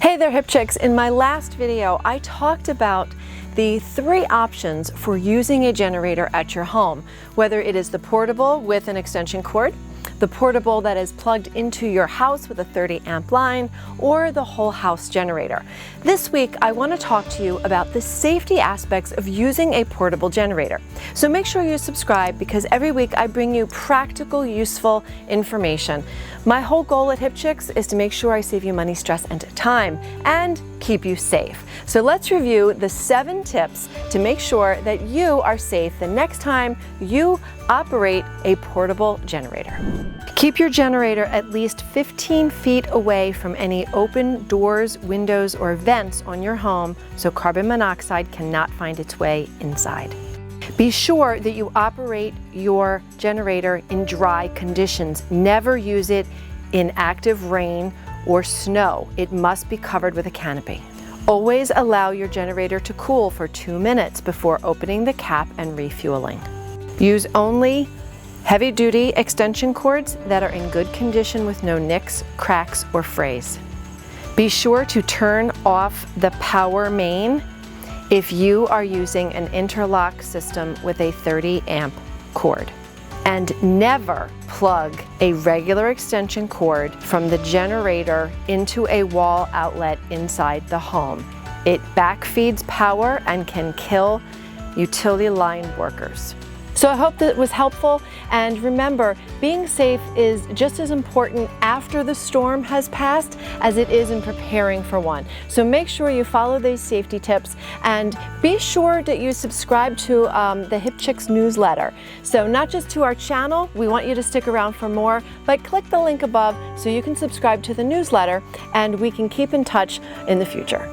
Hey there, hip chicks. In my last video, I talked about the 3 options for using a generator at your home, whether it is the portable with an extension cord, the portable that is plugged into your house with a 30 amp line, or the whole house generator. This week, I want to talk to you about the safety aspects of using a portable generator. So make sure you subscribe, because every week I bring you practical, useful information. My whole goal at Hip Chicks is to make sure I save you money, stress, and time, and keep you safe. So let's review the 7 tips to make sure that you are safe the next time you operate a portable generator. Keep your generator at least 15 feet away from any open doors, windows, or vents on your home so carbon monoxide cannot find its way inside. Be sure that you operate your generator in dry conditions. Never use it in active rain or snow. It must be covered with a canopy. Always allow your generator to cool for 2 minutes before opening the cap and refueling. Use only heavy-duty extension cords that are in good condition with no nicks, cracks, or frays. Be sure to turn off the power main if you are using an interlock system with a 30 amp cord. And never plug a regular extension cord from the generator into a wall outlet inside the home. It backfeeds power and can kill utility line workers. So I hope that was helpful, and remember, being safe is just as important after the storm has passed as it is in preparing for one. So make sure you follow these safety tips, and be sure that you subscribe to the Hip Chicks newsletter. So not just to our channel, we want you to stick around for more, but click the link above so you can subscribe to the newsletter and we can keep in touch in the future.